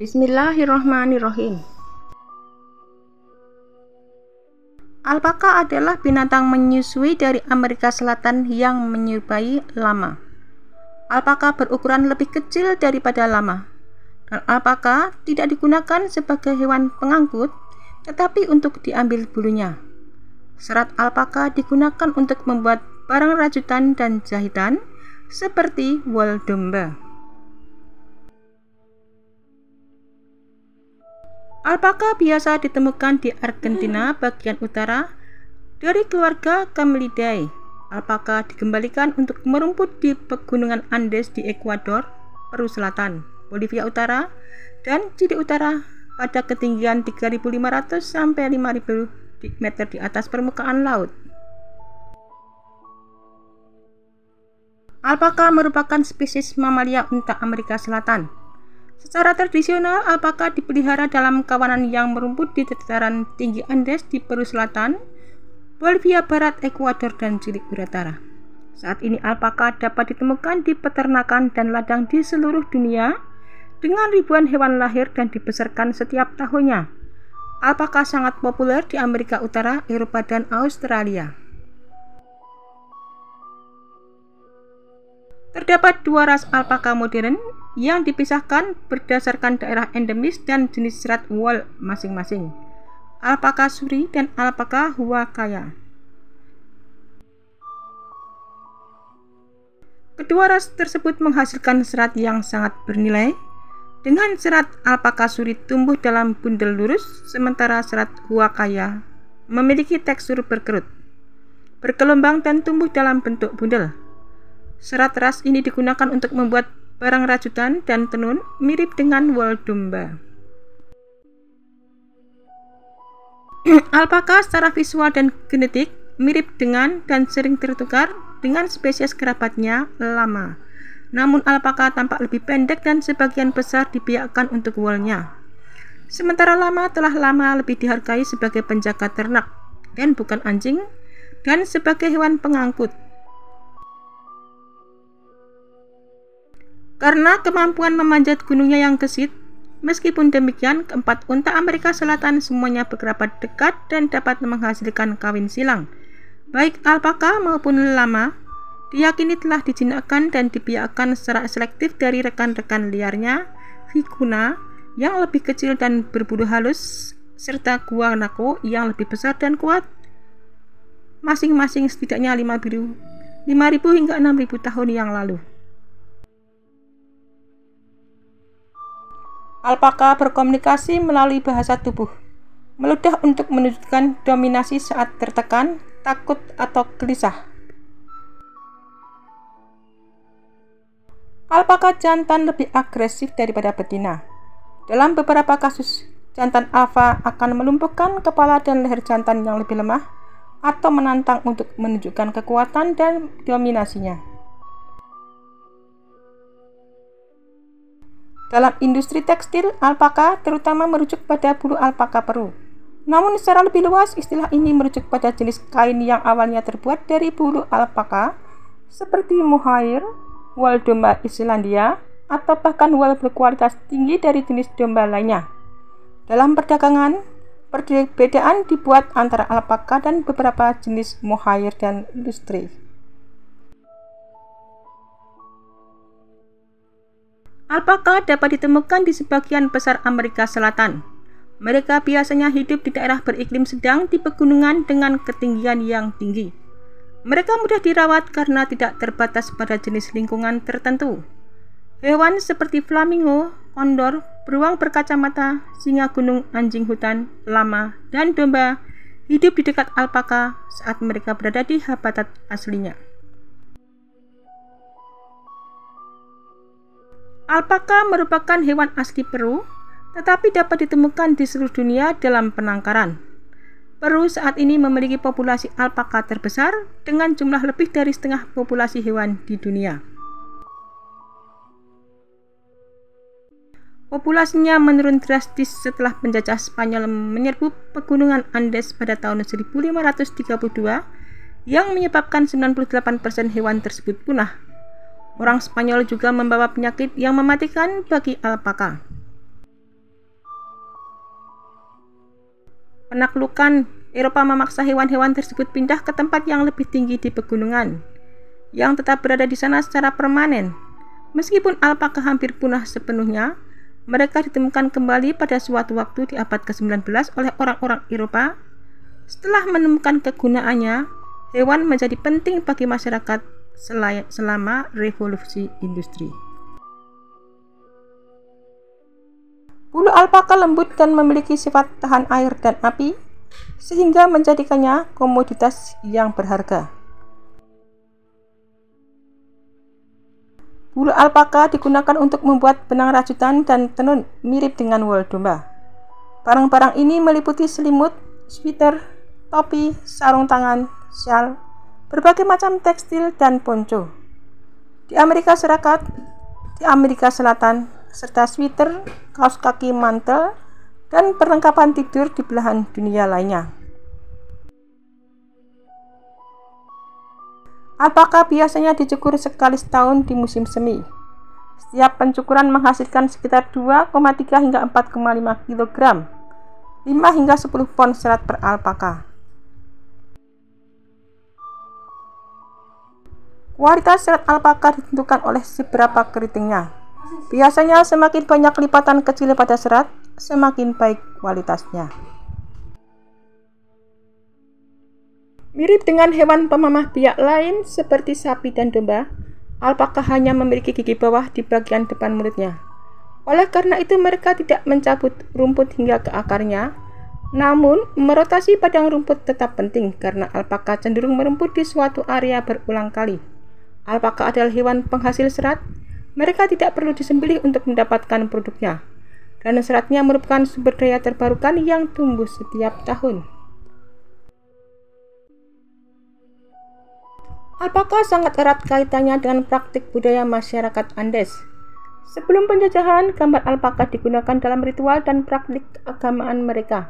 Bismillahirrahmanirrahim. Alpaka adalah binatang menyusui dari Amerika Selatan yang menyerupai lama. Alpaka berukuran lebih kecil daripada lama, dan alpaka tidak digunakan sebagai hewan pengangkut, tetapi untuk diambil bulunya. Serat alpaka digunakan untuk membuat barang rajutan dan jahitan, seperti wol domba. Alpaka biasa ditemukan di Argentina bagian utara dari keluarga Camelidae. Alpaka dikembalikan untuk merumput di pegunungan Andes di Ekuador, Peru Selatan, Bolivia Utara, dan Chili Utara pada ketinggian 3.500 sampai 5.000 meter di atas permukaan laut. Alpaka merupakan spesies mamalia unta Amerika Selatan. Secara tradisional, alpaka dipelihara dalam kawanan yang merumput di dataran tinggi Andes di Peru Selatan, Bolivia Barat, Ekuador, dan Chili Utara. Saat ini alpaka dapat ditemukan di peternakan dan ladang di seluruh dunia dengan ribuan hewan lahir dan dibesarkan setiap tahunnya. Alpaka sangat populer di Amerika Utara, Eropa, dan Australia. Terdapat dua ras alpaka modern yang dipisahkan berdasarkan daerah endemis dan jenis serat wol masing-masing, alpaka suri dan alpaka huacaya. Kedua ras tersebut menghasilkan serat yang sangat bernilai, dengan serat alpaka suri tumbuh dalam bundel lurus, sementara serat huacaya memiliki tekstur berkerut, bergelombang, dan tumbuh dalam bentuk bundel. Serat ras ini digunakan untuk membuat barang rajutan dan tenun mirip dengan wol domba. Alpaka secara visual dan genetik mirip dengan dan sering tertukar dengan spesies kerabatnya lama. Namun alpaka tampak lebih pendek dan sebagian besar dibiakkan untuk wolnya. Sementara lama telah lama lebih dihargai sebagai penjaga ternak dan bukan anjing, dan sebagai hewan pengangkut. Karena kemampuan memanjat gunungnya yang gesit, meskipun demikian, keempat unta Amerika Selatan semuanya berkerabat dekat dan dapat menghasilkan kawin silang. Baik alpaka maupun lama diyakini telah dijinakkan dan dibiakkan secara selektif dari rekan-rekan liarnya, vicuna, yang lebih kecil dan berbulu halus, serta guanaco yang lebih besar dan kuat, masing-masing setidaknya 5.000 hingga 6.000 tahun yang lalu. Alpaka berkomunikasi melalui bahasa tubuh, meludah untuk menunjukkan dominasi saat tertekan, takut, atau gelisah. Alpaka jantan lebih agresif daripada betina. Dalam beberapa kasus, jantan alfa akan melumpuhkan kepala dan leher jantan yang lebih lemah atau menantang untuk menunjukkan kekuatan dan dominasinya. Dalam industri tekstil, alpaka terutama merujuk pada bulu alpaka Peru. Namun secara lebih luas, istilah ini merujuk pada jenis kain yang awalnya terbuat dari bulu alpaka, seperti mohair, wol domba Islandia, atau bahkan wol berkualitas tinggi dari jenis domba lainnya. Dalam perdagangan, perbedaan dibuat antara alpaka dan beberapa jenis mohair dan lustre. Alpaka dapat ditemukan di sebagian besar Amerika Selatan. Mereka biasanya hidup di daerah beriklim sedang di pegunungan dengan ketinggian yang tinggi. Mereka mudah dirawat karena tidak terbatas pada jenis lingkungan tertentu. Hewan seperti flamingo, kondor, beruang berkacamata, singa gunung, anjing hutan, lama, dan domba hidup di dekat alpaka saat mereka berada di habitat aslinya. Alpaka merupakan hewan asli Peru, tetapi dapat ditemukan di seluruh dunia dalam penangkaran. Peru saat ini memiliki populasi alpaka terbesar dengan jumlah lebih dari setengah populasi hewan di dunia. Populasinya menurun drastis setelah penjajah Spanyol menyerbu pegunungan Andes pada tahun 1532 yang menyebabkan 98% hewan tersebut punah. Orang Spanyol juga membawa penyakit yang mematikan bagi alpaka. penaklukan Eropa memaksa hewan-hewan tersebut pindah ke tempat yang lebih tinggi di pegunungan, yang tetap berada di sana secara permanen. Meskipun alpaka hampir punah sepenuhnya, mereka ditemukan kembali pada suatu waktu di abad ke-19 oleh orang-orang Eropa. Setelah menemukan kegunaannya, hewan menjadi penting bagi masyarakat selama revolusi industri. Bulu alpaka lembut dan memiliki sifat tahan air dan api, sehingga menjadikannya komoditas yang berharga. Bulu alpaka digunakan untuk membuat benang rajutan dan tenun mirip dengan wol domba. Barang-barang ini meliputi selimut, sweater, topi, sarung tangan, syal, berbagai macam tekstil, dan ponco. Di Amerika Selatan, serta sweater, kaos kaki, mantel, dan perlengkapan tidur di belahan dunia lainnya. Alpaka biasanya dicukur sekali setahun di musim semi. Setiap pencukuran menghasilkan sekitar 2,3 hingga 4,5 kg, 5 hingga 10 pon serat per alpaka. Kualitas serat alpaka ditentukan oleh seberapa keritingnya. Biasanya semakin banyak lipatan kecil pada serat, semakin baik kualitasnya. Mirip dengan hewan pemamah biak lain seperti sapi dan domba, alpaka hanya memiliki gigi bawah di bagian depan mulutnya. Oleh karena itu mereka tidak mencabut rumput hingga ke akarnya. Namun, merotasi padang rumput tetap penting karena alpaka cenderung merumput di suatu area berulang kali. Alpaka adalah hewan penghasil serat. Mereka tidak perlu disembelih untuk mendapatkan produknya. Dan seratnya merupakan sumber daya terbarukan yang tumbuh setiap tahun. Alpaka sangat erat kaitannya dengan praktik budaya masyarakat Andes. Sebelum penjajahan, gambar alpaka digunakan dalam ritual dan praktik keagamaan mereka.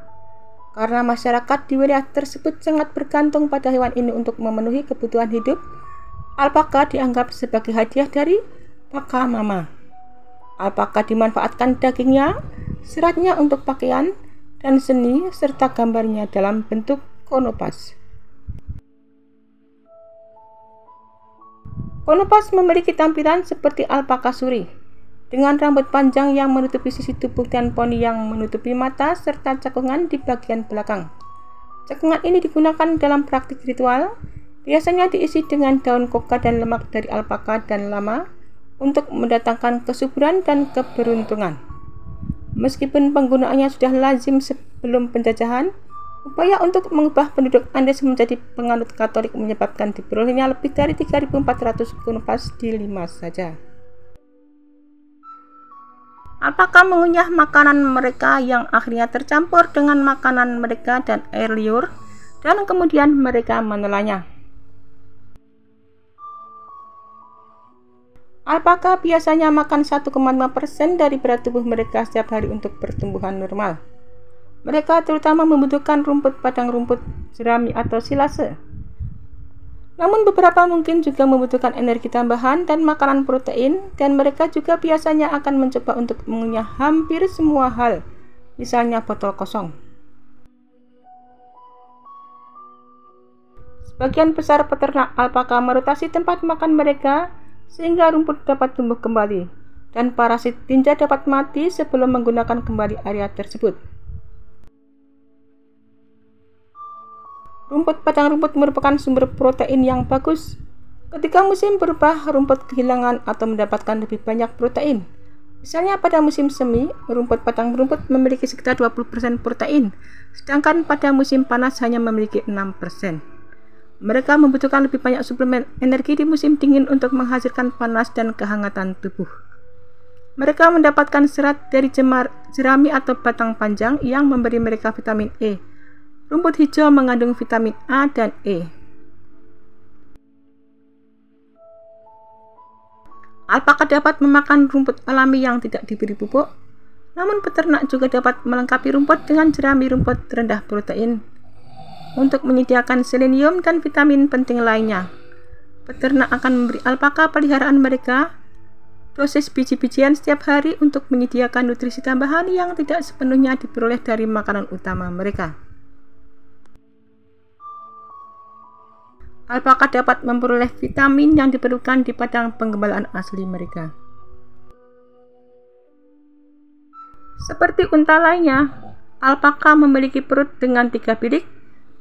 Karena masyarakat di wilayah tersebut sangat bergantung pada hewan ini untuk memenuhi kebutuhan hidup, alpaka dianggap sebagai hadiah dari Pachamama. Alpaka dimanfaatkan dagingnya, seratnya untuk pakaian, dan seni, serta gambarnya dalam bentuk konopas. Konopas memiliki tampilan seperti alpaka suri, dengan rambut panjang yang menutupi sisi tubuh dan poni yang menutupi mata serta cekungan di bagian belakang. Cekungan ini digunakan dalam praktik ritual, biasanya diisi dengan daun koka dan lemak dari alpaka dan lama untuk mendatangkan kesuburan dan keberuntungan. Meskipun penggunaannya sudah lazim sebelum penjajahan, upaya untuk mengubah penduduk Andes menjadi penganut Katolik menyebabkan diperolehnya lebih dari 3.400 konopas di 5 saja. Alpaka mengunyah makanan mereka yang akhirnya tercampur dengan makanan mereka dan air liur, dan kemudian mereka menelannya. Alpaka biasanya makan 1,5% dari berat tubuh mereka setiap hari untuk pertumbuhan normal. Mereka terutama membutuhkan rumput padang rumput, jerami atau silase. Namun beberapa mungkin juga membutuhkan energi tambahan dan makanan protein, dan mereka juga biasanya akan mencoba untuk mengunyah hampir semua hal, misalnya botol kosong. Sebagian besar peternak alpaka merotasi tempat makan mereka sehingga rumput dapat tumbuh kembali, dan parasit tinja dapat mati sebelum menggunakan kembali area tersebut. Rumput padang rumput merupakan sumber protein yang bagus. Ketika musim berubah, rumput kehilangan atau mendapatkan lebih banyak protein. Misalnya pada musim semi, rumput padang rumput memiliki sekitar 20% protein, sedangkan pada musim panas hanya memiliki 6%. Mereka membutuhkan lebih banyak suplemen energi di musim dingin untuk menghasilkan panas dan kehangatan tubuh. Mereka mendapatkan serat dari jerami atau batang panjang yang memberi mereka vitamin E. Rumput hijau mengandung vitamin A dan E. Alpaka dapat memakan rumput alami yang tidak diberi pupuk, namun peternak juga dapat melengkapi rumput dengan jerami rumput rendah protein untuk menyediakan selenium dan vitamin penting lainnya. Peternak akan memberi alpaka peliharaan mereka dosis biji-bijian setiap hari untuk menyediakan nutrisi tambahan yang tidak sepenuhnya diperoleh dari makanan utama mereka. Alpaka dapat memperoleh vitamin yang diperlukan di padang penggembalaan asli mereka. Seperti unta lainnya, alpaka memiliki perut dengan 3 bilik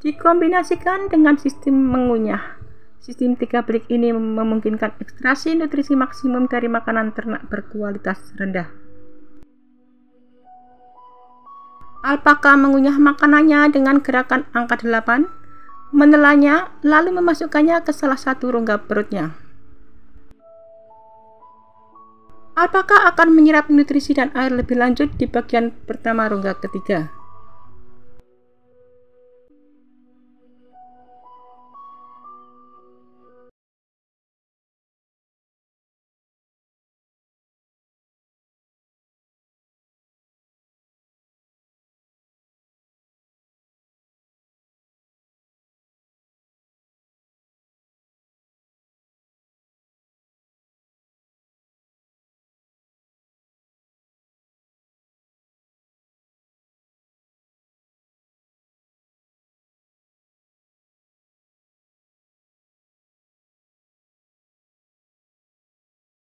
dikombinasikan dengan sistem mengunyah. Sistem 3 bilik ini memungkinkan ekstraksi nutrisi maksimum dari makanan ternak berkualitas rendah. Alpaka mengunyah makanannya dengan gerakan angka 8, menelannya lalu memasukkannya ke salah satu rongga perutnya. Alpaka akan menyerap nutrisi dan air lebih lanjut di bagian pertama rongga ketiga.